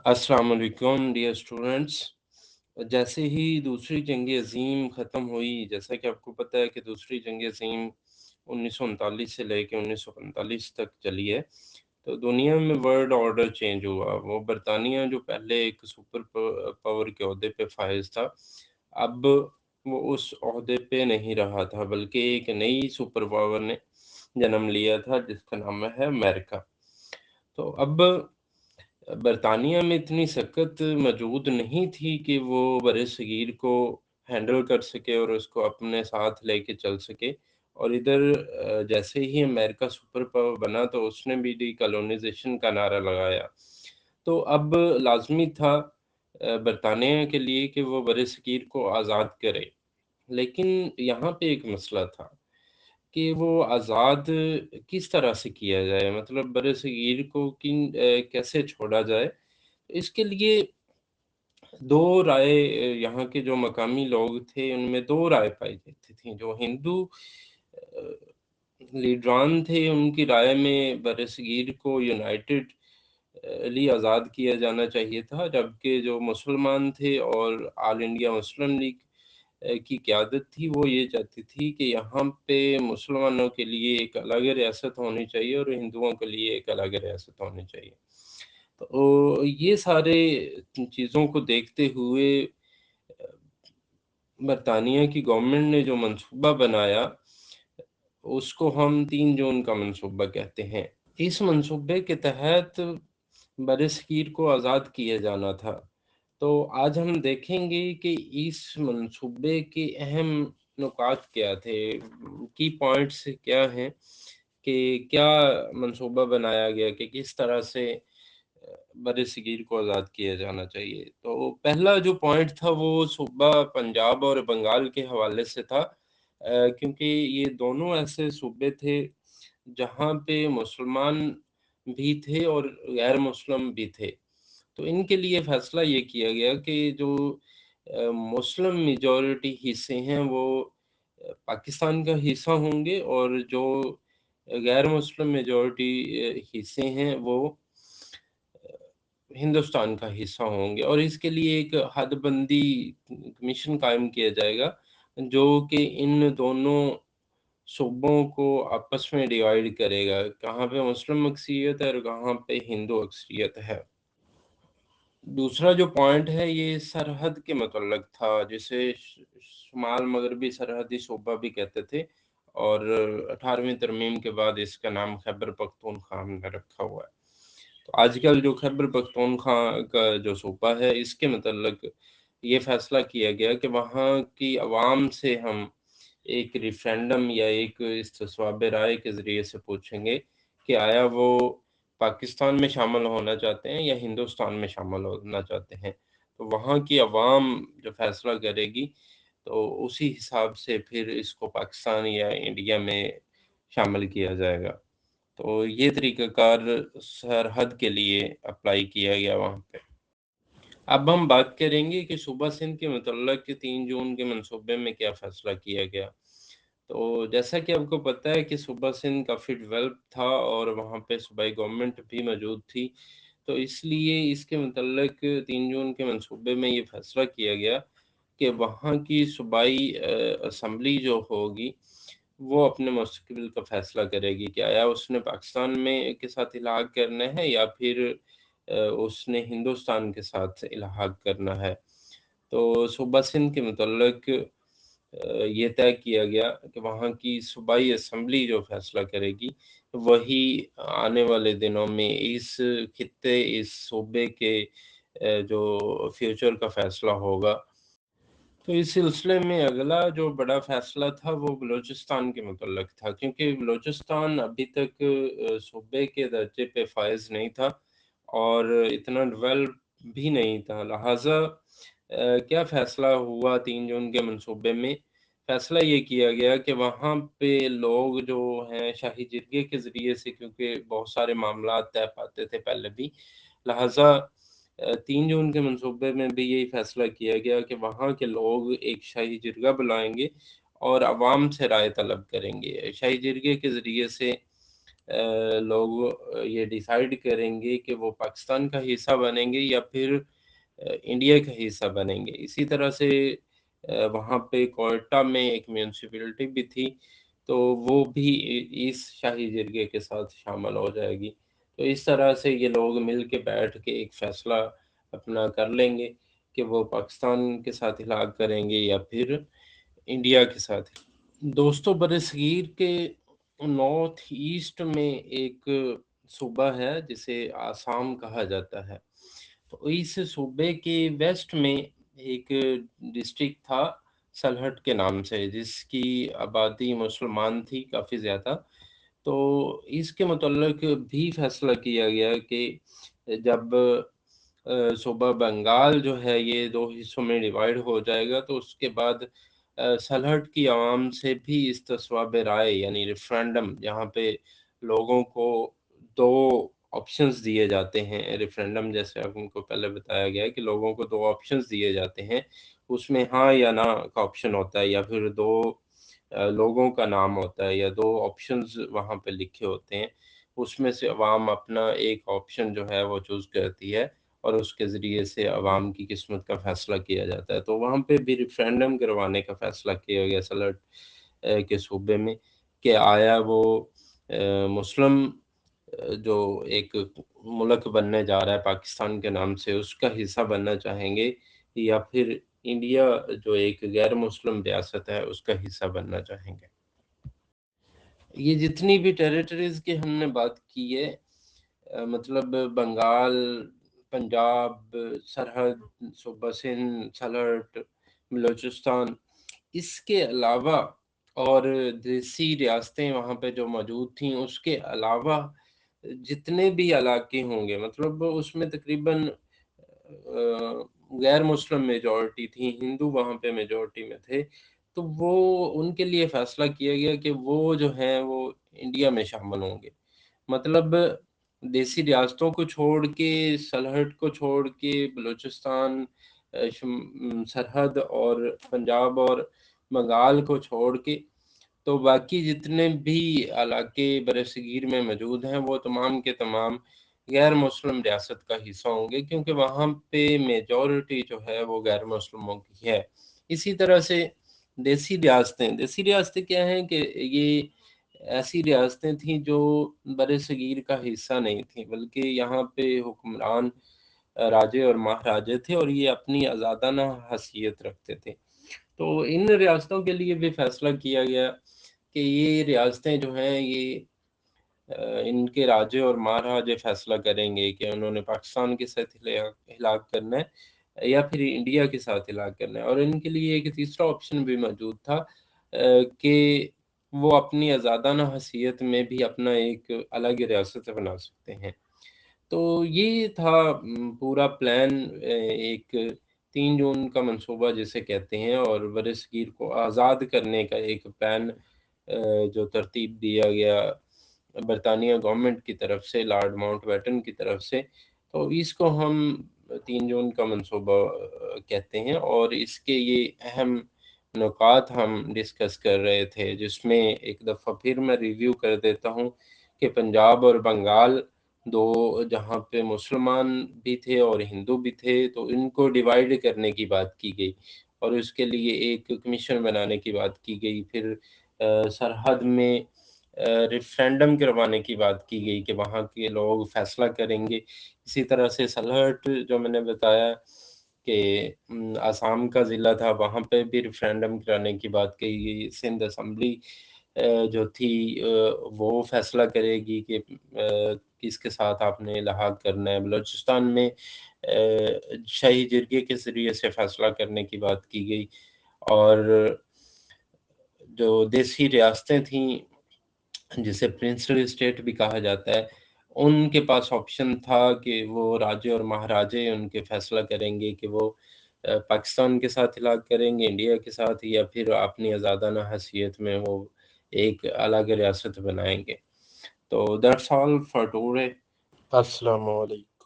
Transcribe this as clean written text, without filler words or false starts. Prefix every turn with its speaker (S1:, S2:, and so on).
S1: अस्सलाम वालेकुम dear students. जैसे ही दूसरी जंग अज़ीम ख़त्म हुई, जैसा कि आपको पता है कि दूसरी जंग अज़ीम 1939 से लेके 1945 तक चली है, तो दुनिया में वर्ल्ड ऑर्डर चेंज हुआ। वो बरतानिया जो पहले एक सुपर पावर के ओहदे पे फाइज़ था, अब वो उस ओहदे पे नहीं रहा था, बल्कि एक नई सुपर पावर ने जन्म लिया था जिसका नाम है अमेरिका। तो अब बरतानिया में इतनी सकत मौजूद नहीं थी कि वो बरे-सगीर को हैंडल कर सके और उसको अपने साथ लेके चल सके। और इधर जैसे ही अमेरिका सुपर पावर बना तो उसने भी डीकोलोनाइज़ेशन का नारा लगाया। तो अब लाज़मी था बरतानिया के लिए कि वो बरे-सगीर को आज़ाद करे। लेकिन यहाँ पे एक मसला था कि वो आज़ाद किस तरह से किया जाए? मतलब बरे-सगीर को कैसे छोड़ा जाए? इसके लिए 2 राय यहाँ के जो मकामी लोग थे, उनमें 2 राय पाई जाती थी। जो हिंदू अ, लीडरान थे, उनकी राय में बरसगीर को यूनाइटेड ली आज़ाद किया जाना चाहिए था, जबकि जो मुसलमान थे और ऑल इंडिया मुस्लिम लीग की क़यादत थी, वो ये चाहती थी कि यहाँ पे मुसलमानों के लिए एक अलग रियासत होनी चाहिए और हिंदुओं के लिए एक अलग रियासत होनी चाहिए। तो ये सारे चीज़ों को देखते हुए अ, बरतानिया की गवर्नमेंट ने जो मंसूबा बनाया, उसको हम 3 जून का मंसूबा कहते हैं। इस मंसूबे के तहत बरसगीर को आज़ाद किया जाना था। तो आज हम देखेंगे कि इस मंसूबे के अहम नुकात क्या थे, की पॉइंट्स क्या हैं, कि क्या मंसूबा बनाया गया कि किस तरह से बरसगीर को आज़ाद किया जाना चाहिए। तो पहला जो पॉइंट था वो सूबा पंजाब और बंगाल के हवाले से था, क्योंकि ये दोनों ऐसे सूबे थे जहाँ पे मुसलमान भी थे और गैर मुस्लिम भी थे। तो इनके लिए फ़ैसला ये किया गया कि जो मुस्लिम मेजॉरिटी हिस्से हैं वो पाकिस्तान का हिस्सा होंगे और जो गैर मुस्लिम मेजॉरिटी हिस्से हैं वो हिंदुस्तान का हिस्सा होंगे और इसके लिए एक हदबंदी कमीशन कायम किया जाएगा, जो कि इन दोनों सूबों को आपस में डिवाइड करेगा, कहाँ पे मुस्लिम अक्सरियत है और कहाँ पे हिंदू अक्सरियत है। दूसरा जो पॉइंट है ये सरहद के मुतल्लक था, जिसे शुमाल मगरबी सरहदी सूबा भी कहते थे और 18वीं तरमीम के बाद इसका नाम खैबर पख्तूनख्वा हमने रखा हुआ है। तो आजकल जो खैबर पख्तूनख्वा का जो सूबा है, इसके मतलब ये फ़ैसला किया गया कि वहाँ की आवाम से हम एक रेफ़रेंडम या एक इस्तिस्वाब राय के ज़रिए से पूछेंगे कि आया वो पाकिस्तान में शामिल होना चाहते हैं या हिंदुस्तान में शामिल होना चाहते हैं। तो वहाँ की आवाम जो फ़ैसला करेगी, तो उसी हिसाब से फिर इसको पाकिस्तान या इंडिया में शामिल किया जाएगा। तो ये तरीक़ाकार सरहद के लिए अप्लाई किया गया वहाँ पे। अब हम बात करेंगे कि सूबा सिंध के मुतल्लक़ 3 जून के मंसूबे में क्या फ़ैसला किया गया। तो जैसा कि आपको पता है कि सूबा सिंध काफ़ी डेवलप था और वहाँ पे सूबाई गवर्नमेंट भी मौजूद थी। तो इसलिए इसके मुतल्लक़ 3 जून के मंसूबे में ये फ़ैसला किया गया कि वहाँ की सूबाई असेंबली जो होगी, वो अपने मुस्तक़बिल का फ़ैसला करेगी कि आया उसने पाकिस्तान में के साथ इल्हाक़ करना है या फिर उसने हिंदुस्तान के साथ इल्हाक़ करना है। तो सूबा सिंध के मुतल्लक़ ये तय किया गया कि वहाँ की सूबाई असेंबली जो फ़ैसला करेगी, वही आने वाले दिनों में इस खित्ते, इस सूबे के जो फ्यूचर का फ़ैसला होगा। तो इस सिलसिले में अगला जो बड़ा फ़ैसला था वो बलूचिस्तान के मुतल्लक़ था, क्योंकि बलूचिस्तान अभी तक सूबे के दर्जे पे फ़ाइज़ नहीं था और इतना डेवलप भी नहीं था। लिहाज़ा क्या फ़ैसला हुआ 3 जून के मंसूबे में, फ़ैसला ये किया गया कि वहाँ पे लोग जो हैं शाही जिरगे के ज़रिए से, क्योंकि बहुत सारे मामलात तय पाते थे पहले भी, लिहाज़ा 3 जून के मंसूबे में भी यही फ़ैसला किया गया कि वहाँ के लोग एक शाही जिरगा बुलाएँगे और अवाम से राय तलब करेंगे। शाही जिरगे के ज़रिए से لوگ یہ ڈیسائیڈ کریں گے کہ وہ پاکستان کا حصہ بنیں گے یا پھر انڈیا کا حصہ بنیں گے۔ اسی طرح سے وہاں پہ کوئٹہ میں ایک میونسپلٹی بھی تھی، تو وہ بھی اس شاہی جرگے کے ساتھ شامل ہو جائے گی۔ تو اس طرح سے یہ لوگ مل کے بیٹھ کے ایک فیصلہ اپنا کر لیں گے کہ وہ پاکستان کے ساتھ ہلاک کریں گے یا پھر انڈیا کے ساتھ۔ دوستو، برصغیر کے نارتھ ایسٹ میں ایک صوبہ ہے جسے آسام کہا جاتا ہے۔ تو اس صوبے کے ویسٹ میں ایک ڈسٹرکٹ تھا سلہٹ کے نام سے، جس کی آبادی مسلمان تھی کافی زیادہ۔ تو اس کے متعلق بھی فیصلہ کیا گیا کہ جب صوبہ بنگال جو ہے یہ 2 حصوں میں ڈیوائیڈ ہو جائے گا تو اس کے بعد سلہٹ کی عوام سے بھی استصواب رائے یعنی ریفرینڈم، جہاں پہ لوگوں کو 2 آپشنز دیے جاتے ہیں۔ ریفرینڈم جیسے آپ کو پہلے بتایا گیا ہے کہ لوگوں کو 2 آپشنز دیے جاتے ہیں، اس میں ہاں یا نہ کا آپشن ہوتا ہے، یا پھر 2 لوگوں کا نام ہوتا ہے، یا 2 آپشنز وہاں پہ لکھے ہوتے ہیں۔ اس میں سے عوام اپنا ایک آپشن جو ہے وہ چوز کرتی ہے اور اس کے ذریعے سے عوام کی قسمت کا فیصلہ کیا جاتا ہے۔ تو وہاں پہ بھی ریفرینڈم کروانے کا فیصلہ کیا گیا سلہٹ کے صوبے میں کہ آیا وہ مسلم جو ایک ملک بننے جا رہا ہے پاکستان کے نام سے، اس کا حصہ بننا چاہیں گے یا پھر انڈیا جو ایک غیر مسلم ریاست ہے اس کا حصہ بننا چاہیں گے۔ یہ جتنی بھی ٹیریٹریز کی ہم نے بات کی ہے، مطلب بنگال، پنجاب، سرحد، صوبہ سندھ، سلہٹ، بلوچستان، اس کے علاوہ اور دیسی ریاستیں وہاں پہ جو موجود تھیں، اس کے علاوہ جتنے بھی علاقے ہوں گے، مطلب اس میں تقریباً غیر مسلم میجورٹی تھی، ہندو وہاں پہ میجورٹی میں تھے، تو وہ ان کے لیے فیصلہ کیا گیا کہ وہ جو ہیں وہ انڈیا میں شامل ہوں گے۔ مطلب دیسی ریاستوں کو چھوڑ کے، سلہٹ کو چھوڑ کے، بلوچستان، سرحد اور پنجاب اور بنگال کو چھوڑ کے، تو باقی جتنے بھی علاقے برصغیر میں موجود ہیں وہ تمام کے تمام غیر مسلم ریاست کا حصہ ہوں گے، کیونکہ وہاں پہ میجورٹی جو ہے وہ غیر مسلموں کی ہے۔ اسی طرح سے دیسی ریاستیں کیا ہیں کہ یہ ایسی ریاستیں تھیں جو برصغیر کا حصہ نہیں تھیں، بلکہ یہاں پہ حکمران راجے اور مہاراجے تھے اور یہ اپنی آزادانہ حیثیت رکھتے تھے۔ تو ان ریاستوں کے لیے بھی فیصلہ کیا گیا کہ یہ ریاستیں جو ہیں یہ ان کے راجے اور مہاراجے فیصلہ کریں گے کہ انہوں نے پاکستان کے ساتھ ہلاک کرنا ہے یا پھر انڈیا کے ساتھ ہلاک کرنا ہے۔ اور ان کے لیے ایک تیسرا آپشن بھی موجود تھا کہ وہ اپنی آزادانہ حیثیت میں بھی اپنا ایک الگ ریاست بنا سکتے ہیں۔ تو یہ تھا پورا پلان، ایک 3 جون کا منصوبہ جسے کہتے ہیں، اور برصغیر کو آزاد کرنے کا ایک پلان جو ترتیب دیا گیا برطانیہ گورنمنٹ کی طرف سے، لارڈ ماؤنٹ بیٹن کی طرف سے۔ تو اس کو ہم 3 جون کا منصوبہ کہتے ہیں، اور اس کے یہ اہم نکات ہم ڈسکس کر رہے تھے، جس میں ایک دفعہ پھر میں ریویو کر دیتا ہوں کہ پنجاب اور بنگال 2 جہاں پہ مسلمان بھی تھے اور ہندو بھی تھے، تو ان کو ڈیوائیڈ کرنے کی بات کی گئی اور اس کے لیے ایک کمیشن بنانے کی بات کی گئی۔ پھر سرحد میں ریفرینڈم کروانے کی بات کی گئی کہ وہاں کے لوگ فیصلہ کریں گے۔ اسی طرح سے سلہٹ جو میں نے بتایا کہ آسام کا ضلع تھا، وہاں پہ بھی ریفرینڈم کرانے کی بات کہی گئی۔ سندھ اسمبلی جو تھی وہ فیصلہ کرے گی کہ کس کے ساتھ آپ نے الحاق کرنا ہے۔ بلوچستان میں شاہی جرگے کے ذریعے سے فیصلہ کرنے کی بات کی گئی، اور جو دیسی ریاستیں تھیں جسے پرنسلی اسٹیٹ بھی کہا جاتا ہے، ان کے پاس آپشن تھا کہ وہ راجے اور مہاراجے ان کے فیصلہ کریں گے کہ وہ پاکستان کے ساتھ ہلاک کریں گے، انڈیا کے ساتھ، یا پھر اپنی آزادانہ حیثیت میں وہ ایک الگ ریاست بنائیں گے۔ تو that's all for today۔ السلام علیکم۔